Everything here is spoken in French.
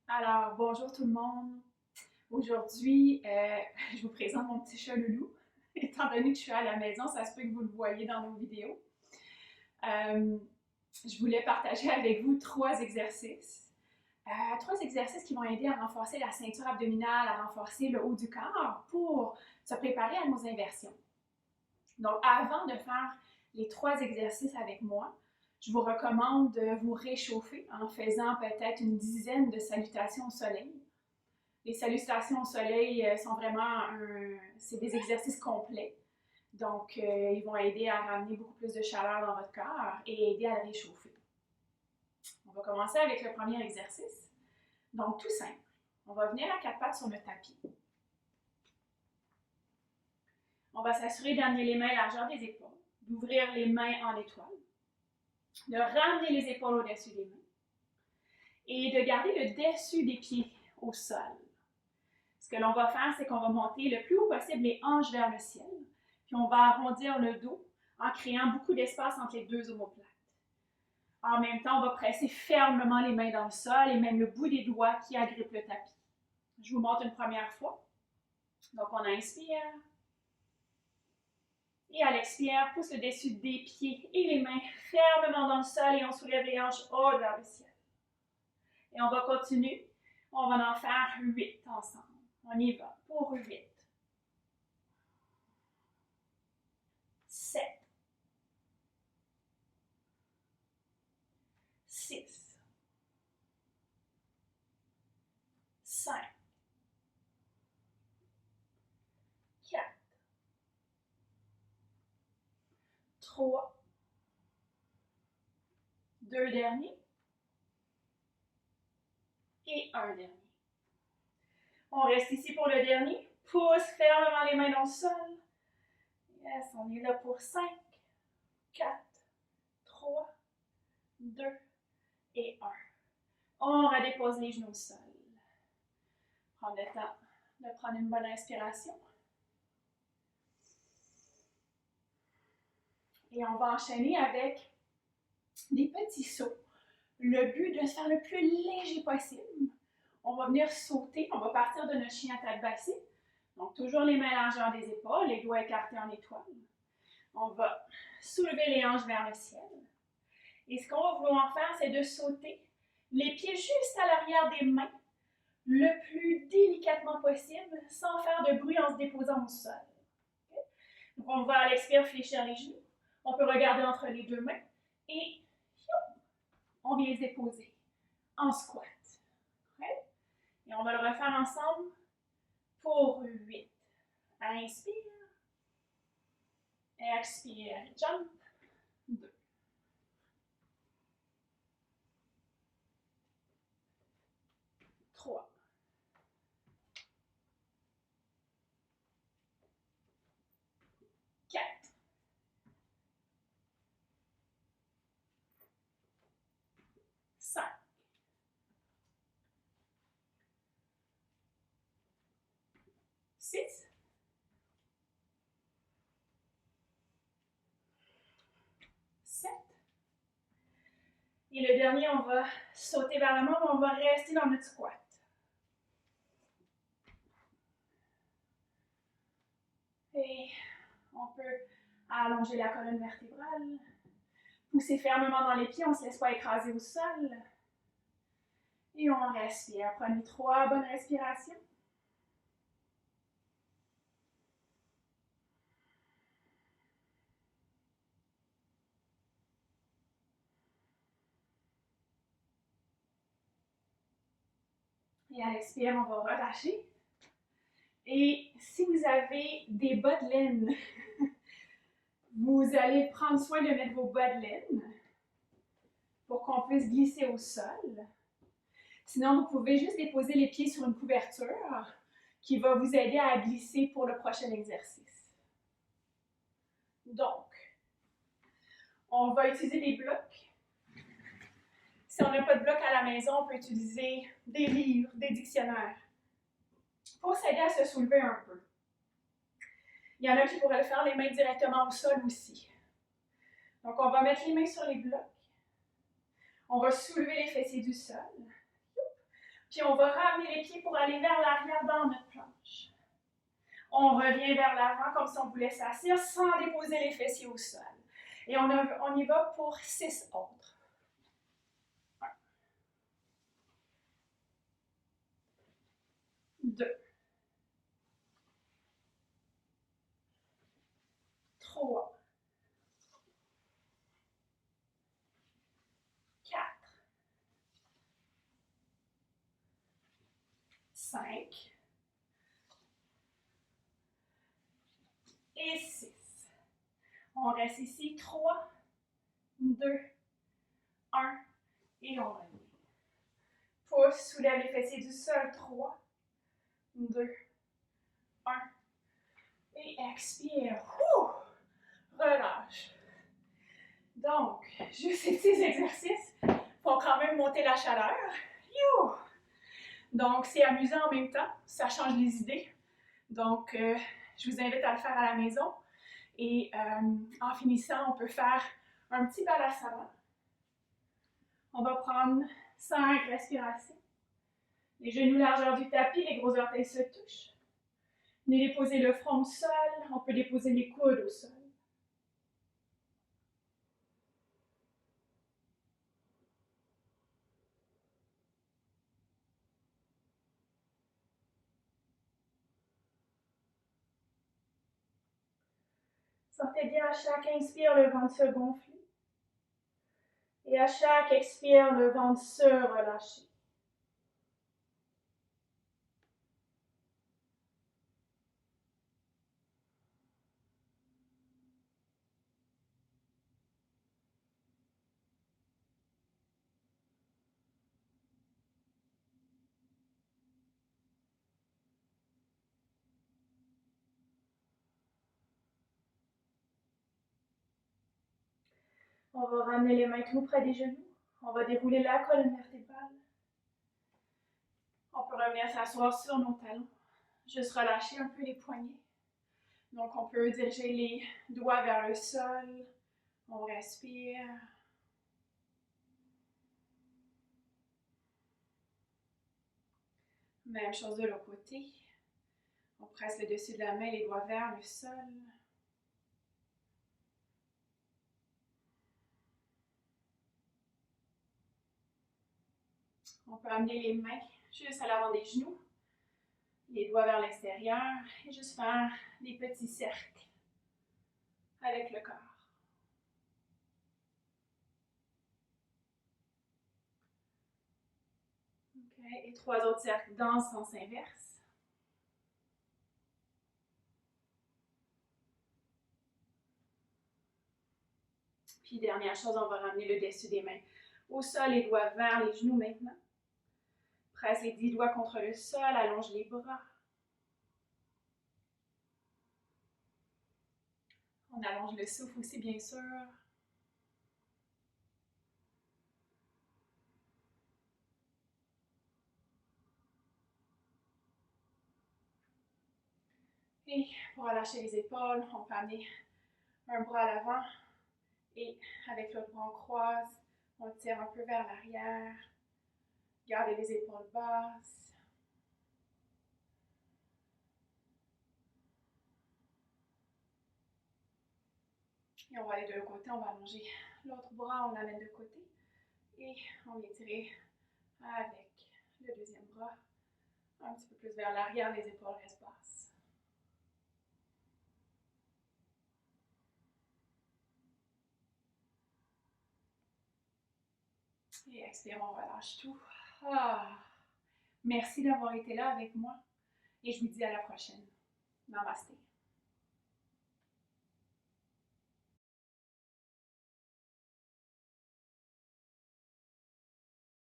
Alors, bonjour tout le monde. Aujourd'hui, je vous présente mon petit chat Loulou. Étant donné que je suis à la maison, ça se peut que vous le voyez dans nos vidéos. Euh, je voulais partager avec vous trois exercices. Trois exercices qui vont aider à renforcer la ceinture abdominale, à renforcer le haut du corps pour se préparer à nos inversions. Donc, avant de faire les trois exercices avec moi, je vous recommande de vous réchauffer en faisant peut-être une dizaine de salutations au soleil. Les salutations au soleil sont vraiment c'est des exercices complets. Donc, ils vont aider à ramener beaucoup plus de chaleur dans votre corps et aider à le réchauffer. On va commencer avec le premier exercice. Donc, tout simple. On va venir à quatre pattes sur le tapis. On va s'assurer d'amener les mains à la largeur des épaules, d'ouvrir les mains en étoile, de ramener les épaules au-dessus des mains et de garder le dessus des pieds au sol. Ce que l'on va faire, c'est qu'on va monter le plus haut possible les hanches vers le ciel, puis on va arrondir le dos en créant beaucoup d'espace entre les deux omoplates. En même temps, on va presser fermement les mains dans le sol et même le bout des doigts qui agrippent le tapis. Je vous montre une première fois. Donc, on inspire. Et à l'expire, pousse le dessus des pieds et les mains fermement dans le sol et on soulève les hanches haut vers le ciel. Et on va continuer. On va en faire 8 ensemble. On y va pour 8. 7. 6. 5. 4. 3. 2 derniers. Et un dernier. On reste ici pour le dernier. Pousse fermement les mains dans le sol. Yes, on est là pour 5, 4, 3, 2 et 1. On redépose les genoux au sol. Prendre le temps de prendre une bonne inspiration. Et on va enchaîner avec des petits sauts. Le but de se faire le plus léger possible. On va venir sauter, on va partir de notre chien à tête baissée. Donc, toujours les mains à la largeur des épaules, les doigts écartés en étoile. On va soulever les hanches vers le ciel. Et ce qu'on va vouloir faire, c'est de sauter les pieds juste à l'arrière des mains, le plus délicatement possible, sans faire de bruit en se déposant au sol. Okay? Donc, on va à l'expire fléchir les genoux. On peut regarder entre les deux mains et on vient se déposer en squat. Okay? Et on va le refaire ensemble pour 8. Inspire. Expire. Jump. 2. 3. 4. 5. 6. 7. Et le dernier, on va sauter vers l'avant, mais on va rester dans notre squat. Et on peut allonger la colonne vertébrale, pousser fermement dans les pieds, on ne se laisse pas écraser au sol. Et on respire. Prenez 3 bonnes respirations. Et à l'expire, on va relâcher. Et si vous avez des bas de laine, vous allez prendre soin de mettre vos bas de laine pour qu'on puisse glisser au sol. Sinon, vous pouvez juste déposer les pieds sur une couverture qui va vous aider à glisser pour le prochain exercice. Donc, on va utiliser des blocs. Si on n'a pas de bloc à la maison, on peut utiliser des livres, des dictionnaires pour s'aider à se soulever un peu. Il y en a qui pourraient le faire les mains directement au sol aussi. Donc, on va mettre les mains sur les blocs. On va soulever les fessiers du sol. Puis on va ramener les pieds pour aller vers l'arrière dans notre planche. On revient vers l'avant comme si on voulait s'asseoir sans déposer les fessiers au sol. Et on y va pour 6 autres. 1, 2, 3, 4, 5 et 6. On reste ici. 3, 2, 1 et on revient. Pousse, soulève les fessiers du sol. 3, 2, 1 et expire. Relâche. Donc, juste ces petits exercices font quand même monter la chaleur. Donc, c'est amusant en même temps. Ça change les idées. Donc, je vous invite à le faire à la maison. Et en finissant, on peut faire un petit balasana. On va prendre 5 respirations. Les genoux largeur du tapis, les gros orteils se touchent. Venez déposer le front au sol. On peut déposer les coudes au sol. Sentez bien à chaque inspire, le ventre se gonfle. Et à chaque expire, le ventre se relâche. On va ramener les mains tout près des genoux. On va dérouler la colonne vertébrale. On peut revenir s'asseoir sur nos talons. Juste relâcher un peu les poignets. Donc, on peut diriger les doigts vers le sol. On respire. Même chose de l'autre côté. On presse le dessus de la main, les doigts vers le sol. On peut amener les mains juste à l'avant des genoux, les doigts vers l'extérieur et juste faire des petits cercles avec le corps. Okay. Et 3 autres cercles dans le sens inverse. Puis dernière chose, on va ramener le dessus des mains au sol, les doigts vers les genoux maintenant. Presse les 10 doigts contre le sol, allonge les bras. On allonge le souffle aussi, bien sûr. Et pour relâcher les épaules, on peut amener un bras à l'avant et avec l'autre bras on croise, on tire un peu vers l'arrière. Gardez les épaules basses. Et on va aller de l'autre côté, on va allonger l'autre bras, on l'amène de côté. Et on vient tirer avec le deuxième bras. Un petit peu plus vers l'arrière, les épaules restent basses. Et expire, on relâche tout. Merci d'avoir été là avec moi et je vous dis à la prochaine. Namasté.